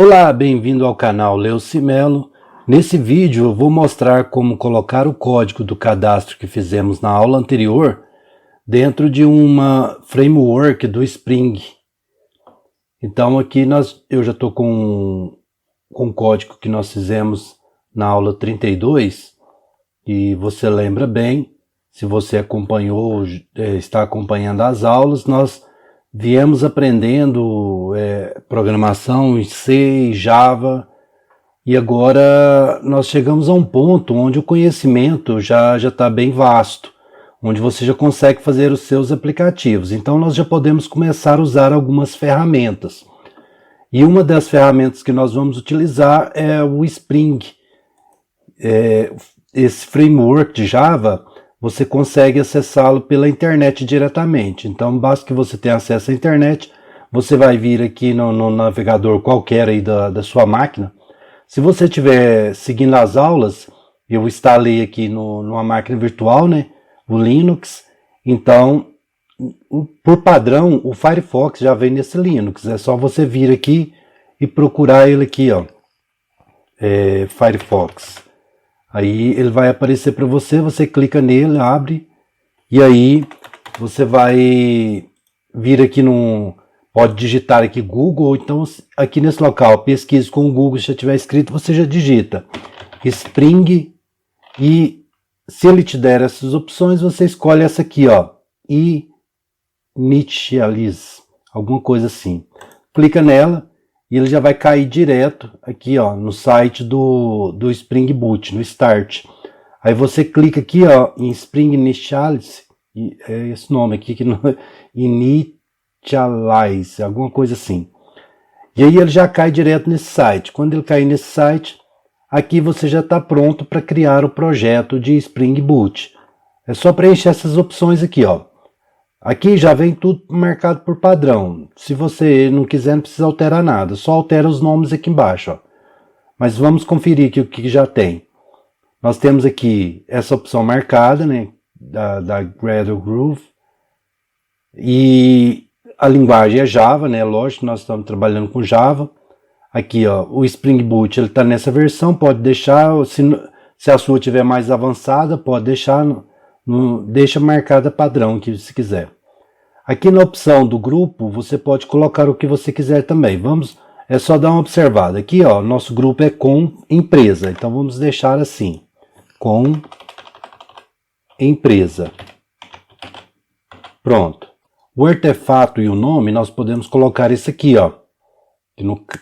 Olá, bem-vindo ao canal Leucimelo. Nesse vídeo eu vou mostrar como colocar o código do cadastro que fizemos na aula anterior dentro de uma framework do Spring. Então aqui eu já estou com o código que nós fizemos na aula 32 e você lembra bem, se você acompanhou, está acompanhando as aulas, nós viemos aprendendo programação em C e Java, e agora nós chegamos a um ponto onde o conhecimento já está bem vasto, onde você já consegue fazer os seus aplicativos. Então nós já podemos começar a usar algumas ferramentas. E uma das ferramentas que nós vamos utilizar é o Spring. Esse framework de Java, você consegue acessá-lo pela internet diretamente. Então basta que você tenha acesso à internet, você vai vir aqui no navegador qualquer aí da sua máquina. Se você estiver seguindo as aulas, eu instalei aqui numa máquina virtual, né, o Linux. Então, por padrão, o Firefox já vem nesse Linux. É só você vir aqui e procurar ele aqui, ó, Firefox. Aí ele vai aparecer para você, você clica nele, abre, e aí você vai vir aqui pode digitar aqui Google, ou então aqui nesse local, pesquise com o Google, se já tiver escrito, você já digita Spring, e se ele te der essas opções, você escolhe essa aqui, ó, Initialize, alguma coisa assim. Clica nela, e ele já vai cair direto aqui, ó, no site do Spring Boot, no Start. Aí você clica aqui, ó, em Spring Initialize, é esse nome aqui, que não é Initialize, alguma coisa assim. E aí ele já cai direto nesse site. Quando ele cair nesse site, aqui você já está pronto para criar o projeto de Spring Boot. É só preencher essas opções aqui, ó. Aqui já vem tudo marcado por padrão. Se você não quiser, não precisa alterar nada. Só altera os nomes aqui embaixo, ó. Mas vamos conferir aqui o que já tem. Nós temos aqui essa opção marcada, né, da Gradle Groove. E a linguagem é Java, né? Lógico, nós estamos trabalhando com Java. Aqui, ó, o Spring Boot, ele está nessa versão. Pode deixar, se a sua tiver mais avançada, pode deixar... deixa marcada padrão aqui, se quiser. Aqui na opção do grupo, você pode colocar o que você quiser também. É só dar uma observada. Aqui, ó, nosso grupo é com empresa. Então vamos deixar assim, com empresa. Pronto. O artefato e o nome, nós podemos colocar esse aqui, ó.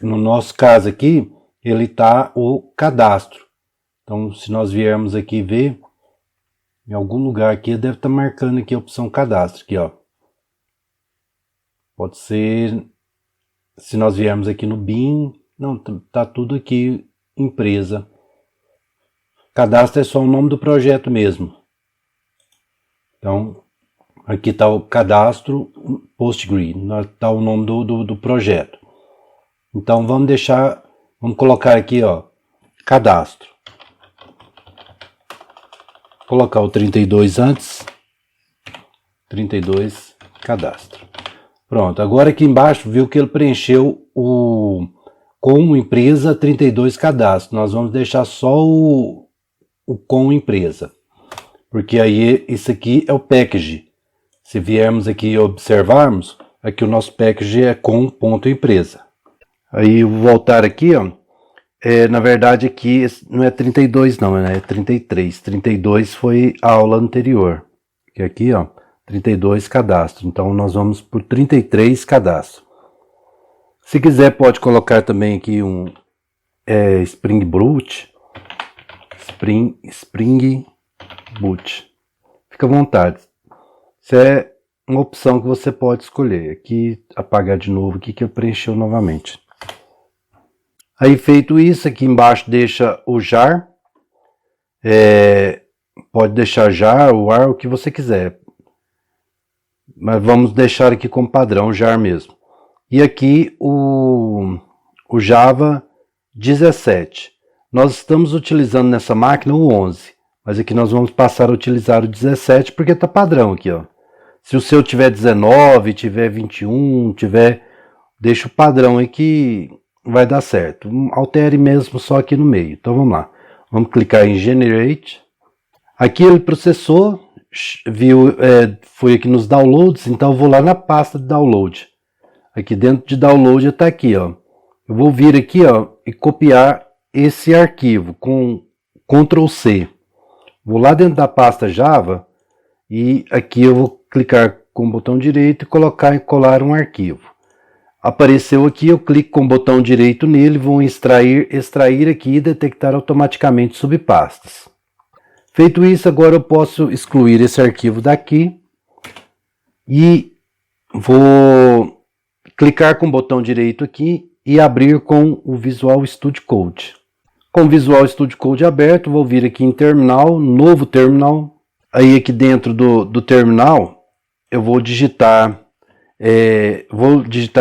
No nosso caso aqui, ele tá o cadastro. Então, se nós viermos aqui ver, em algum lugar aqui deve estar marcando aqui a opção cadastro, aqui, ó. Pode ser, se nós viermos aqui no BIM, não, tá tudo aqui, empresa. Cadastro é só o nome do projeto mesmo. Então, aqui está o cadastro PostGrid, está o nome do projeto. Então vamos colocar aqui, ó, cadastro. Colocar o 32 antes, 32 cadastro. Pronto, agora aqui embaixo viu que ele preencheu com empresa 32 cadastro. Nós vamos deixar só o com empresa, porque aí isso aqui é o package. Se viermos aqui e observarmos, aqui o nosso package é com ponto empresa. Aí eu vou voltar aqui, ó. Na verdade aqui não é 32 não, é 33. 32 foi a aula anterior. Que aqui, ó, 32 cadastro. Então nós vamos por 33 cadastro. Se quiser pode colocar também aqui um Spring Boot. Spring Boot. Fica à vontade. Isso é uma opção que você pode escolher. Aqui, apagar de novo aqui que eu preencheu novamente. Aí feito isso, aqui embaixo deixa o jar, pode deixar jar, o ar, o que você quiser. Mas vamos deixar aqui como padrão, jar mesmo. E aqui o Java 17. Nós estamos utilizando nessa máquina o 11, mas aqui nós vamos passar a utilizar o 17 porque está padrão aqui, ó. Se o seu tiver 19, tiver 21, deixa o padrão aí que vai dar certo. Altere mesmo só aqui no meio. Então vamos lá. Vamos clicar em Generate. Aqui ele processou, viu, foi aqui nos downloads, então eu vou lá na pasta de download. Aqui dentro de download está aqui, ó. Eu vou vir aqui, ó, e copiar esse arquivo com Ctrl C. Vou lá dentro da pasta Java e aqui eu vou clicar com o botão direito e colocar e colar um arquivo. Apareceu aqui, eu clico com o botão direito nele, vou extrair aqui e detectar automaticamente subpastas. Feito isso, agora eu posso excluir esse arquivo daqui e vou clicar com o botão direito aqui e abrir com o Visual Studio Code. Com o Visual Studio Code aberto, vou vir aqui em Terminal, Novo Terminal. Aí aqui dentro do terminal, eu vou digitar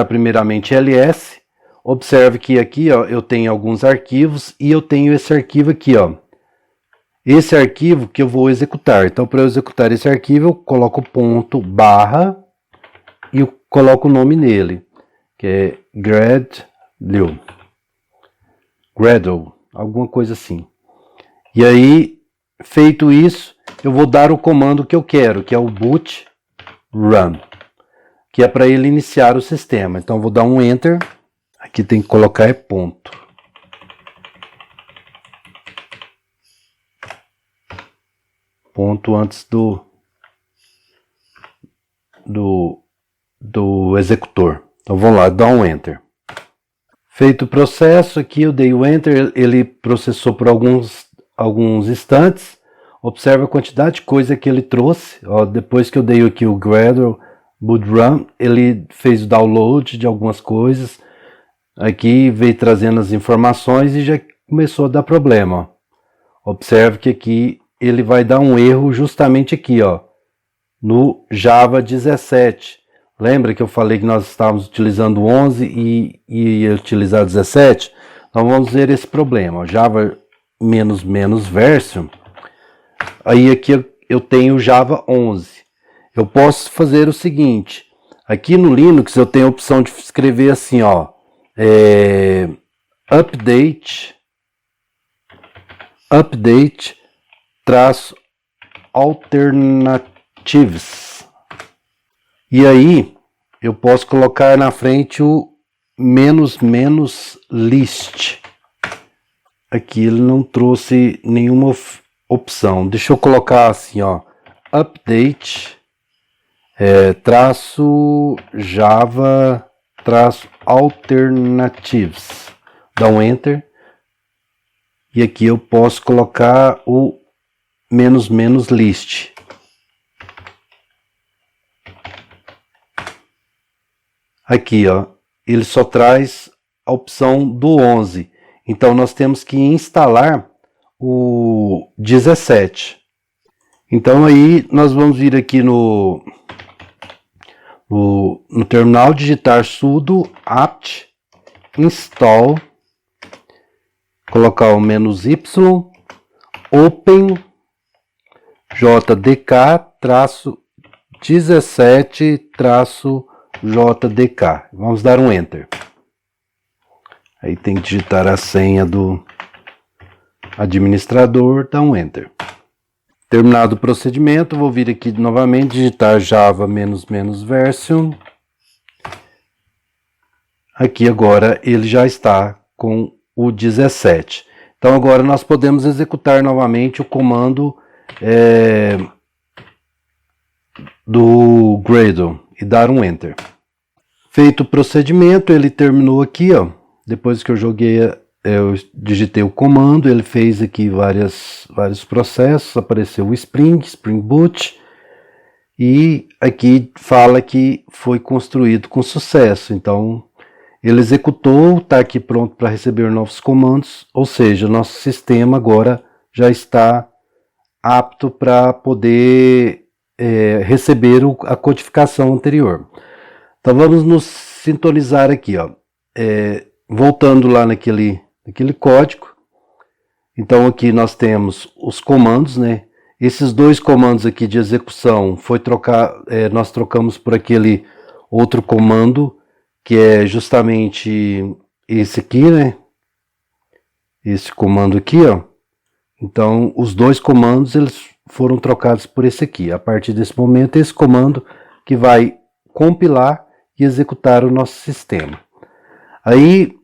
primeiramente ls. Observe que aqui, ó, eu tenho alguns arquivos e eu tenho esse arquivo aqui, ó. Esse arquivo que eu vou executar. Então, para eu executar esse arquivo, eu coloco ponto barra e eu coloco o nome nele, que é Gradle, alguma coisa assim. E aí, feito isso, eu vou dar o comando que eu quero, que é o boot run, que é para ele iniciar o sistema. Então, eu vou dar um enter. Aqui tem que colocar ponto. Ponto antes do executor. Então vamos lá, dá um enter. Feito o processo, aqui eu dei o enter, ele processou por alguns instantes. Observe a quantidade de coisa que ele trouxe. Ó, depois que eu dei aqui o Gradle Boot Run, ele fez o download de algumas coisas. Aqui veio trazendo as informações e já começou a dar problema. Ó. Observe que aqui ele vai dar um erro justamente aqui, ó, no Java 17. Lembra que eu falei que nós estávamos utilizando 11 e ia utilizar 17? Então vamos ver esse problema. Ó, Java version. Aí aqui eu tenho Java 11. Eu posso fazer o seguinte. Aqui no Linux eu tenho a opção de escrever assim, ó, update alternatives. E aí eu posso colocar na frente o -list. Aqui ele não trouxe nenhuma opção. Deixa eu colocar assim, ó, update Java alternatives. Dá um enter. E aqui eu posso colocar o -list. Aqui, ó, ele só traz a opção do 11. Então nós temos que instalar o 17. Então aí nós vamos vir aqui no terminal, digitar sudo apt install, colocar o "-y", open jdk-17-jdk. Vamos dar um enter. Aí tem que digitar a senha do administrador, dá um enter. Terminado o procedimento, vou vir aqui novamente, digitar Java -version. Aqui agora ele já está com o 17. Então agora nós podemos executar novamente o comando do Gradle e dar um enter. Feito o procedimento, ele terminou aqui, ó. Depois que eu eu digitei o comando, ele fez aqui vários processos, apareceu o Spring Boot, e aqui fala que foi construído com sucesso. Então ele executou, está aqui pronto para receber novos comandos, ou seja, nosso sistema agora já está apto para poder receber a codificação anterior. Então vamos nos sintonizar aqui, ó, voltando lá naquele código. Então aqui nós temos os comandos, né? Esses dois comandos aqui de execução nós trocamos por aquele outro comando, que é justamente esse aqui, né? Esse comando aqui, ó. Então, os dois comandos, eles foram trocados por esse aqui. A partir desse momento, esse comando que vai compilar e executar o nosso sistema. Aí,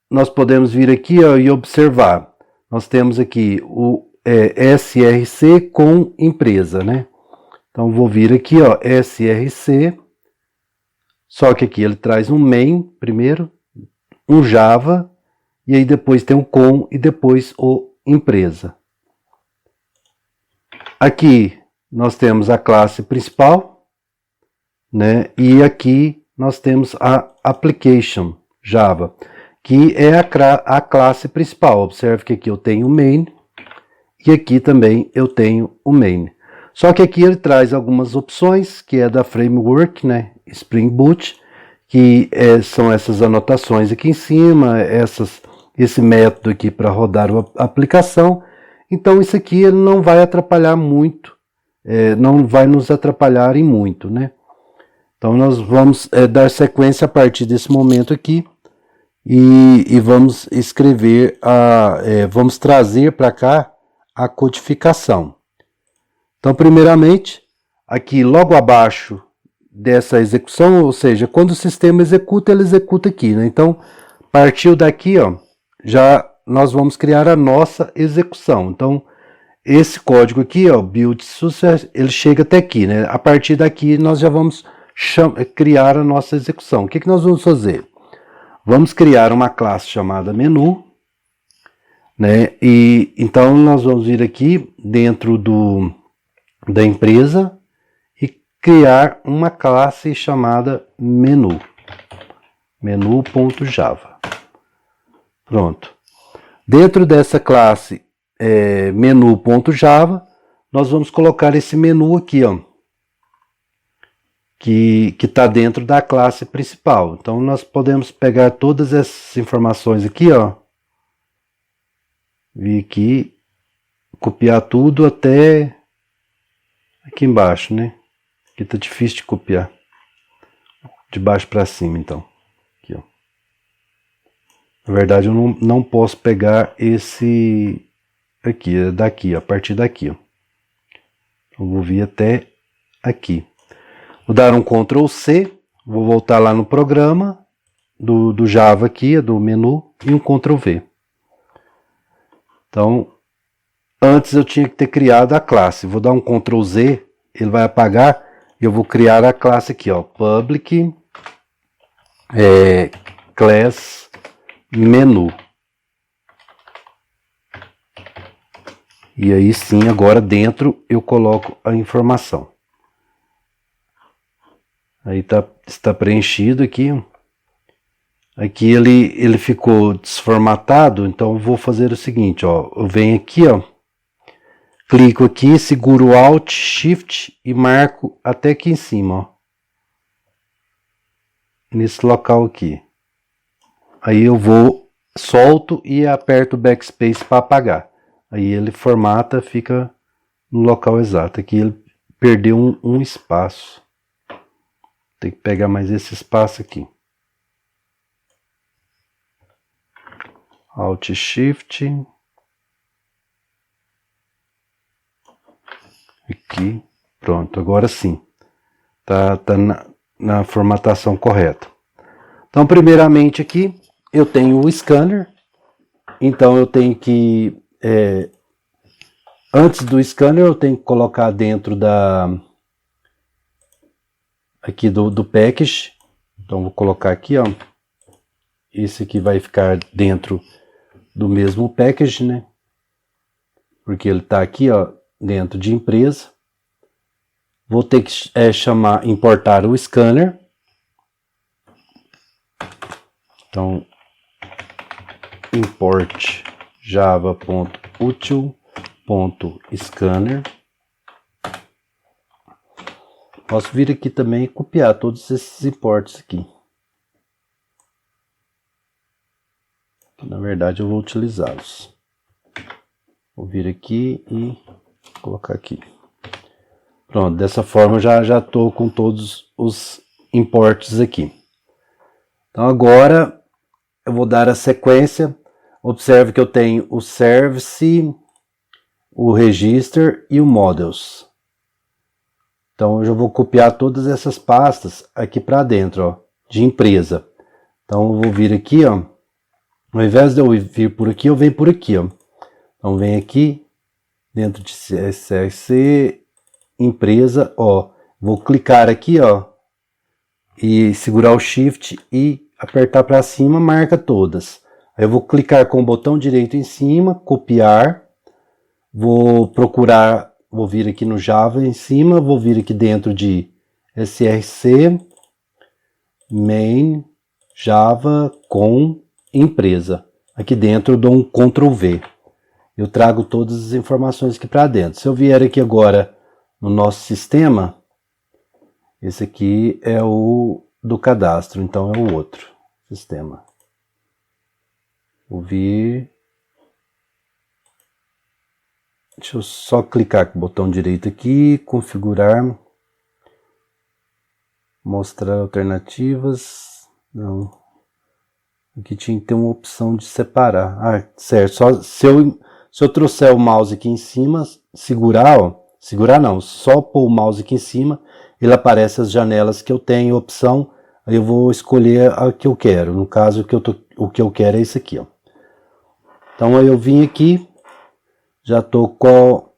nós podemos vir aqui, ó, e observar. Nós temos aqui o SRC com empresa, né? Então, vou vir aqui, ó, SRC. Só que aqui ele traz um main primeiro, um Java, e aí depois tem o com e depois o empresa. Aqui nós temos a classe principal, né? E aqui nós temos a application Java, que é a classe principal. Observe que aqui eu tenho o main e aqui também eu tenho o main. Só que aqui ele traz algumas opções, que é da framework, né? Spring Boot, que são essas anotações aqui em cima, esse método aqui para rodar a aplicação. Então isso aqui ele não vai atrapalhar muito, não vai nos atrapalhar em muito, né? Então nós vamos dar sequência a partir desse momento aqui e vamos escrever, vamos trazer para cá a codificação. Então primeiramente, aqui logo abaixo dessa execução, ou seja, quando o sistema executa, ele executa aqui, né? Então partiu daqui, ó, já nós vamos criar a nossa execução. Então, esse código aqui, ó, build success, ele chega até aqui, né? A partir daqui, nós já vamos criar a nossa execução. O que nós vamos fazer? Vamos criar uma classe chamada menu, né? E então, nós vamos vir aqui dentro da empresa e criar uma classe chamada menu. Menu.java. Pronto. Dentro dessa classe menu.java, nós vamos colocar esse menu aqui, ó, que está dentro da classe principal. Então nós podemos pegar todas essas informações aqui, ó, vir aqui, copiar tudo até aqui embaixo, né? Aqui tá difícil de copiar. De baixo para cima, então. Aqui, ó. Na verdade, eu não posso pegar esse aqui, daqui, a partir daqui, ó. Então, vou vir até aqui. Vou dar um Ctrl C, vou voltar lá no programa do Java aqui, do menu, e um Ctrl V. Então, antes eu tinha que ter criado a classe. Vou dar um Ctrl Z, ele vai apagar, e eu vou criar a classe aqui, ó, public class menu. E aí sim, agora dentro eu coloco a informação. Aí está preenchido aqui. Aqui ele ficou desformatado, então eu vou fazer o seguinte, ó, eu venho aqui, ó, clico aqui, seguro Alt, Shift e marco até aqui em cima, ó, nesse local aqui. Aí eu vou, solto e aperto o Backspace para apagar. Aí ele formata, fica no local exato. Aqui ele perdeu um espaço. Tem que pegar mais esse espaço aqui. Alt Shift. Aqui. Pronto, agora sim. Tá na formatação correta. Então, primeiramente aqui, eu tenho o scanner. Então, eu tenho que... antes do scanner, eu tenho que colocar dentro aqui do package. Então, vou colocar aqui, ó. Esse aqui vai ficar dentro do mesmo package, né? Porque ele está aqui, ó, dentro de empresa. Vou ter que importar o scanner. Então, import java.util.scanner. Posso vir aqui também e copiar todos esses imports aqui. Na verdade, eu vou utilizá-los. Vou vir aqui e colocar aqui. Pronto, dessa forma eu já estou com todos os imports aqui. Então agora eu vou dar a sequência. Observe que eu tenho o Service, o Register e o Models. Então eu já vou copiar todas essas pastas aqui para dentro, ó, de empresa. Então eu vou vir aqui, ó. Ao invés de eu vir por aqui, eu venho por aqui, ó. Então vem aqui dentro de CSC, empresa, ó. Vou clicar aqui, ó, e segurar o Shift e apertar para cima, marca todas. Aí eu vou clicar com o botão direito em cima, copiar. Vou procurar, vou vir aqui no Java em cima, vou vir aqui dentro de SRC, main, Java com empresa. Aqui dentro eu dou um Ctrl V. Eu trago todas as informações aqui para dentro. Se eu vier aqui agora no nosso sistema, esse aqui é o do cadastro, então é o outro sistema. Vou vir. Deixa eu só clicar com o botão direito aqui, configurar, mostrar alternativas. Não. Aqui tinha que ter uma opção de separar. Ah, certo. Só se eu trouxer o mouse aqui em cima, segurar, ó, segurar não, só pôr o mouse aqui em cima, ele aparece as janelas que eu tenho, opção, aí eu vou escolher a que eu quero. No caso, o que eu quero é esse aqui, ó. Então aí eu vim aqui, já estou com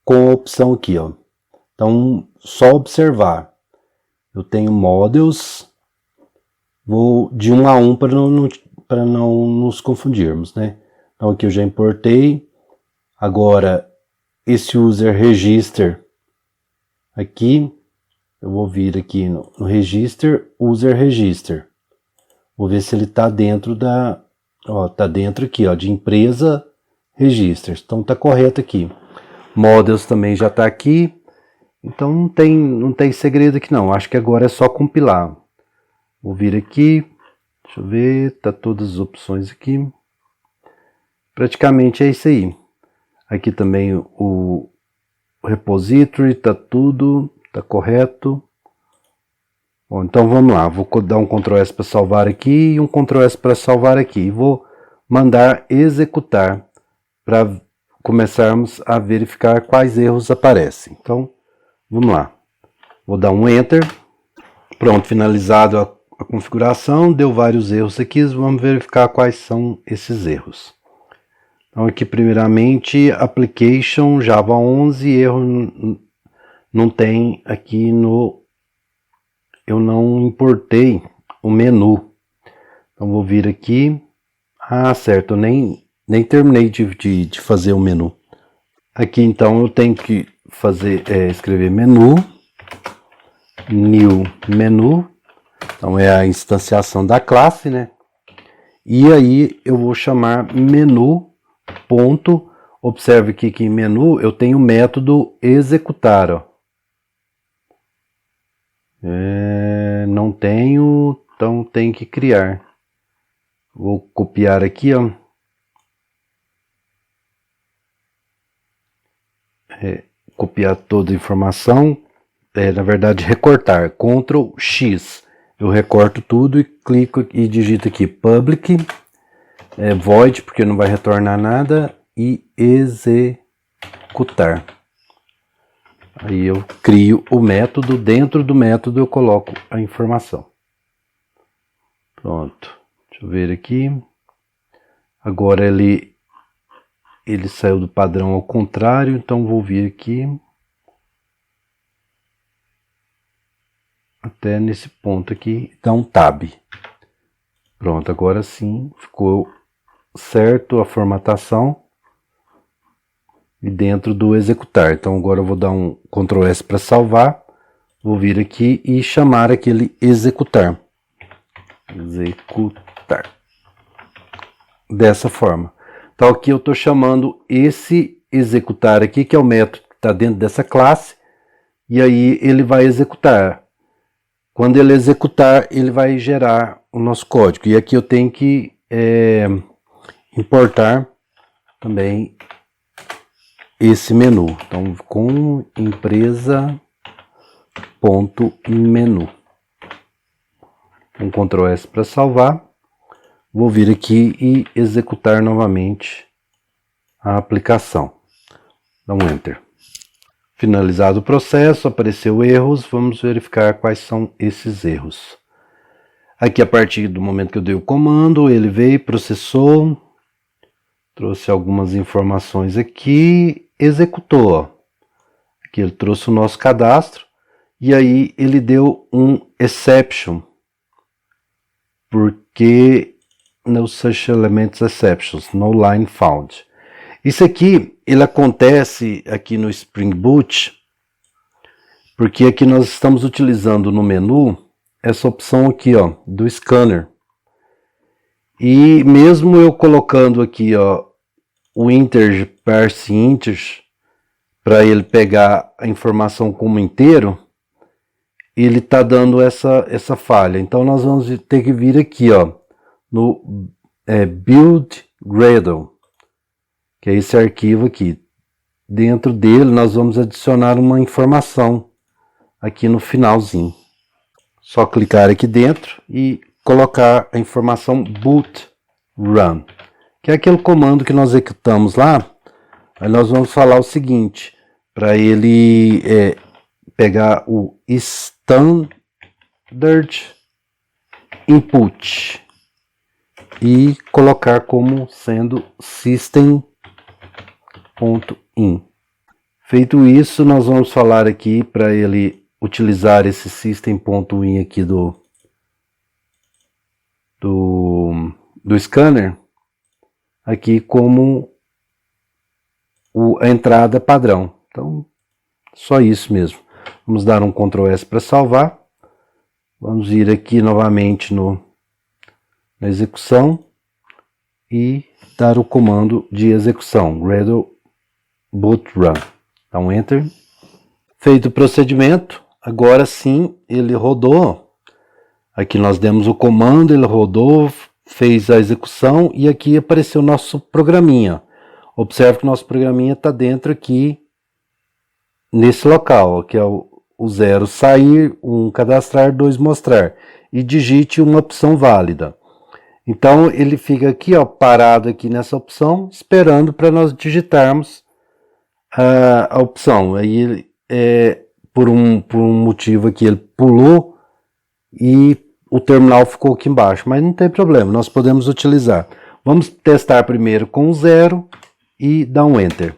a opção aqui, ó. Então, só observar. Eu tenho Models, vou de 1 a 1 para não nos confundirmos, né? Então aqui eu já importei. Agora, esse User Register, aqui, eu vou vir aqui no Register, User Register. Vou ver se ele está dentro da, ó, tá dentro aqui, ó, de empresa Registers. Então tá correto aqui. Models também já está aqui. Então não tem segredo aqui não. Acho que agora é só compilar. Vou vir aqui. Deixa eu ver. Tá todas as opções aqui. Praticamente é isso aí. Aqui também o repository. Tá tudo. Tá correto. Bom, então vamos lá. Vou dar um Ctrl S para salvar aqui. E um Ctrl S para salvar aqui. E vou mandar executar, para começarmos a verificar quais erros aparecem. Então, vamos lá. Vou dar um Enter. Pronto, finalizado a configuração. Deu vários erros aqui. Vamos verificar quais são esses erros. Então, aqui, primeiramente, Application Java 11. Erro não tem aqui no... Eu não importei o menu. Então, vou vir aqui. Ah, certo. Eu nem terminei de fazer o menu. Aqui então eu tenho que escrever menu, new menu, então é a instanciação da classe, né? E aí eu vou chamar menu ponto, observe que aqui em menu eu tenho o método executar, ó. Não tenho, então tem que criar. Vou copiar aqui, ó. Copiar toda a informação, na verdade recortar, Ctrl X, eu recorto tudo e clico e digito aqui public, void, porque não vai retornar nada, e executar. Aí eu crio o método, dentro do método eu coloco a informação. Pronto, deixa eu ver aqui, agora ele saiu do padrão ao contrário, então vou vir aqui até nesse ponto aqui, dá um tab. Pronto, agora sim ficou certo a formatação e dentro do executar. Então agora eu vou dar um Ctrl S para salvar, vou vir aqui e chamar aquele executar. Executar. Dessa forma. Então aqui eu estou chamando esse executar aqui, que é o método que está dentro dessa classe, e aí ele vai executar. Quando ele executar, ele vai gerar o nosso código. E aqui eu tenho que importar também esse menu. Então, com empresa.menu. Um Ctrl S para salvar. Vou vir aqui e executar novamente a aplicação. Dá um Enter. Finalizado o processo, apareceu erros, vamos verificar quais são esses erros. Aqui, a partir do momento que eu dei o comando, ele veio, processou, trouxe algumas informações aqui, executou. Ó. Aqui ele trouxe o nosso cadastro, e aí ele deu um exception, porque no such elements exceptions, no line found. Isso aqui, ele acontece aqui no Spring Boot, porque aqui nós estamos utilizando no menu essa opção aqui, ó, do scanner. E mesmo eu colocando aqui, ó, o integer, parse integer, para ele pegar a informação como inteiro, ele está dando essa falha. Então nós vamos ter que vir aqui, ó, no build Gradle, que é esse arquivo aqui. Dentro dele nós vamos adicionar uma informação aqui no finalzinho. Só clicar aqui dentro e colocar a informação boot run, que é aquele comando que nós executamos lá. Aí nós vamos falar o seguinte, para ele pegar o standard input e colocar como sendo system.in. Feito isso, nós vamos falar aqui para ele utilizar esse system.in aqui do scanner aqui como a entrada padrão. Então, só isso mesmo. Vamos dar um Ctrl S para salvar. Vamos ir aqui novamente na execução e dar o comando de execução, Gradle boot run. Dá um Enter. Feito o procedimento, agora sim ele rodou. Aqui nós demos o comando, ele rodou, fez a execução e aqui apareceu o nosso programinha. Observe que o nosso programinha está dentro aqui, nesse local, que é o 0 sair, 1 cadastrar, 2 mostrar. E digite uma opção válida. Então ele fica aqui, ó, parado aqui nessa opção, esperando para nós digitarmos a opção. Aí ele, por um motivo aqui, ele pulou e o terminal ficou aqui embaixo, mas não tem problema, nós podemos utilizar. Vamos testar primeiro com o 0 e dar um Enter.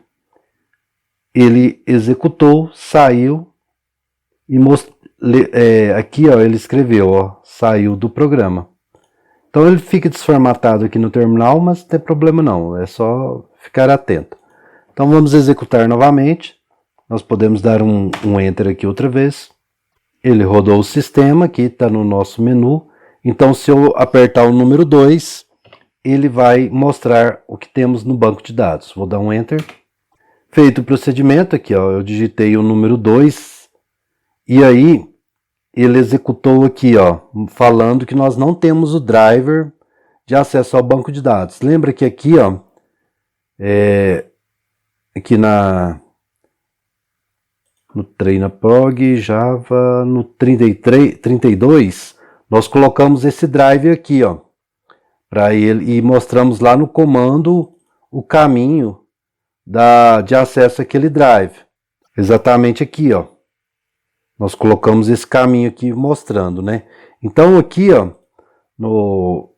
Ele executou, saiu e aqui, ó, ele escreveu, ó, saiu do programa. Então ele fica desformatado aqui no terminal, mas não tem problema não, é só ficar atento. Então vamos executar novamente. Nós podemos dar um Enter aqui outra vez. Ele rodou o sistema, aqui está no nosso menu. Então se eu apertar o número 2, ele vai mostrar o que temos no banco de dados. Vou dar um Enter. Feito o procedimento, aqui ó, eu digitei o número 2. E aí ele executou aqui, ó, falando que nós não temos o driver de acesso ao banco de dados. Lembra que aqui, ó, aqui no TreinaProg Java, no 32, nós colocamos esse drive aqui, ó, para ele, e mostramos lá no comando o caminho de acesso àquele drive. Exatamente aqui, ó. Nós colocamos esse caminho aqui mostrando, né? Então aqui, ó, no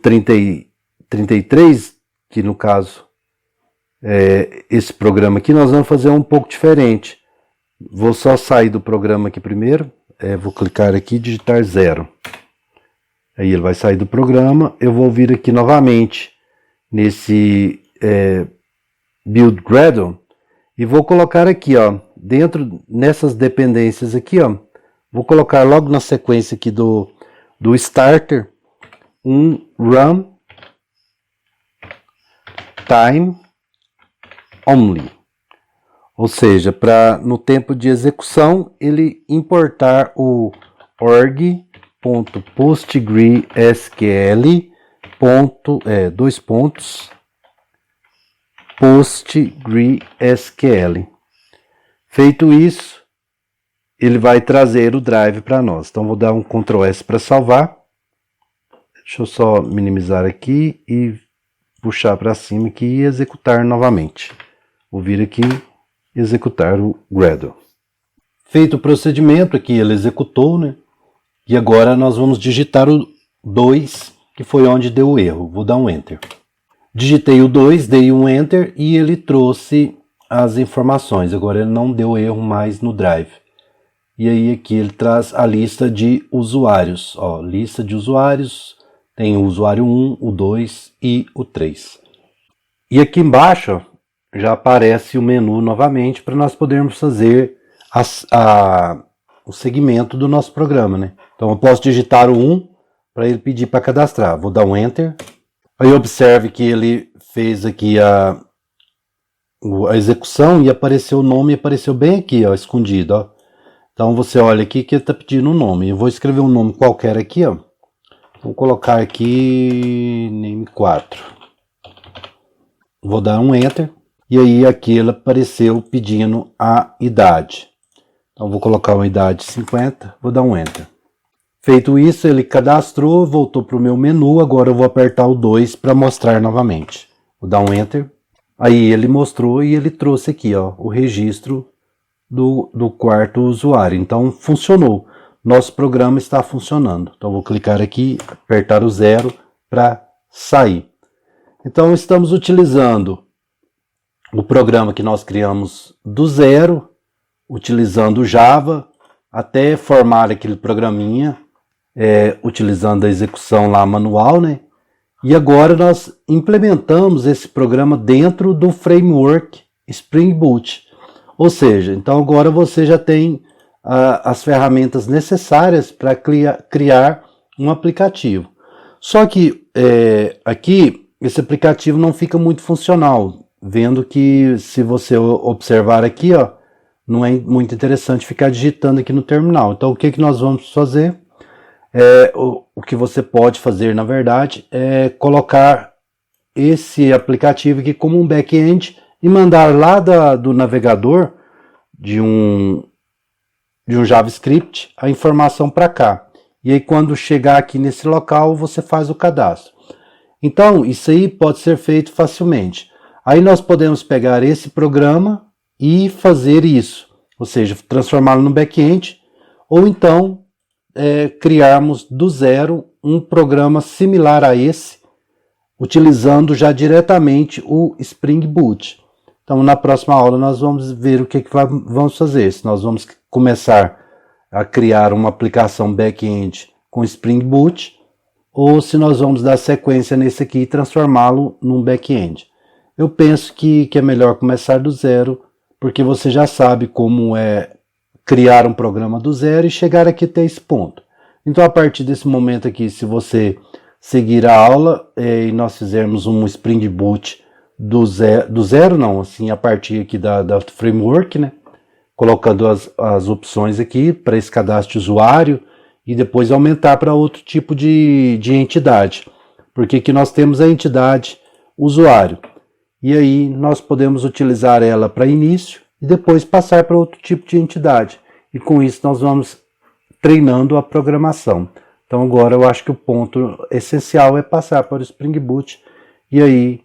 33, que no caso esse programa aqui, nós vamos fazer um pouco diferente. Vou só sair do programa aqui primeiro, vou clicar aqui e digitar 0. Aí ele vai sair do programa, eu vou vir aqui novamente nesse Build Gradle e vou colocar aqui, ó, dentro nessas dependências aqui, ó, vou colocar logo na sequência aqui do starter um run time only, ou seja, para no tempo de execução ele importar o org.postgresql PostgreSQL. Feito isso, ele vai trazer o drive para nós. Então vou dar um Ctrl S para salvar. Deixa eu só minimizar aqui e puxar para cima aqui e executar novamente. Vou vir aqui e executar o Gradle. Feito o procedimento aqui, ele executou, né? E agora nós vamos digitar o 2, que foi onde deu o erro. Vou dar um Enter. Digitei o 2, dei um Enter e ele trouxe as informações. Agora ele não deu erro mais no Drive. E aí aqui ele traz a lista de usuários. Ó, lista de usuários, tem o usuário 1, o 2 e o 3. E aqui embaixo ó, já aparece o menu novamente para nós podermos fazer o segmento do nosso programa, né? Então eu posso digitar o 1 para ele pedir para cadastrar. Vou dar um Enter. Aí observe que ele fez aqui a execução e apareceu o nome, apareceu bem aqui, ó, escondido, ó. Então você olha aqui que ele está pedindo um nome. Eu vou escrever um nome qualquer aqui, ó. Vou colocar aqui name 4. Vou dar um Enter. E aí aqui ele apareceu pedindo a idade. Então vou colocar uma idade 50. Vou dar um Enter. Feito isso, ele cadastrou, voltou para o meu menu. Agora eu vou apertar o 2 para mostrar novamente. Vou dar um Enter. Aí ele mostrou e ele trouxe aqui, ó, o registro do quarto usuário. Então funcionou. Nosso programa está funcionando. Então vou clicar aqui, apertar o 0 para sair. Então estamos utilizando o programa que nós criamos do zero, utilizando o Java, até formar aquele programinha, utilizando a execução lá manual, né? E agora nós implementamos esse programa dentro do framework Spring Boot. Ou seja, então agora você já tem as ferramentas necessárias para criar um aplicativo. Só que aqui esse aplicativo não fica muito funcional, vendo que se você observar aqui, ó, não é muito interessante ficar digitando aqui no terminal. Então o que nós vamos fazer? O que você pode fazer, na verdade, é colocar esse aplicativo aqui como um back-end e mandar lá do navegador de um JavaScript a informação para cá. E aí quando chegar aqui nesse local, você faz o cadastro. Então, isso aí pode ser feito facilmente. Aí nós podemos pegar esse programa e fazer isso. Ou seja, transformá-lo no back-end. Ou então, criarmos do zero um programa similar a esse, utilizando já diretamente o Spring Boot. Então, na próxima aula, nós vamos ver o que vamos fazer. Se nós vamos começar a criar uma aplicação back-end com Spring Boot, ou se nós vamos dar sequência nesse aqui e transformá-lo num back-end. Eu penso que é melhor começar do zero, porque você já sabe como é criar um programa do zero e chegar aqui até esse ponto. Então, a partir desse momento aqui, se você seguir a aula e nós fizermos um Spring Boot do zero não, assim, a partir aqui da framework, né? Colocando as opções aqui para esse cadastro de usuário e depois aumentar para outro tipo de entidade. Porque aqui nós temos a entidade usuário. E aí nós podemos utilizar ela para início e depois passar para outro tipo de entidade. E com isso nós vamos treinando a programação. Então agora eu acho que o ponto essencial é passar para o Spring Boot. E aí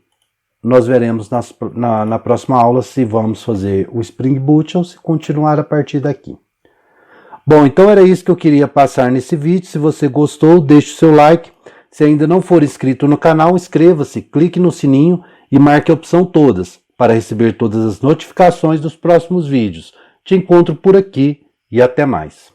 nós veremos na próxima aula se vamos fazer o Spring Boot ou se continuar a partir daqui. Bom, então era isso que eu queria passar nesse vídeo. Se você gostou, deixe o seu like. Se ainda não for inscrito no canal, inscreva-se, clique no sininho e marque a opção todas para receber todas as notificações dos próximos vídeos. Te encontro por aqui e até mais.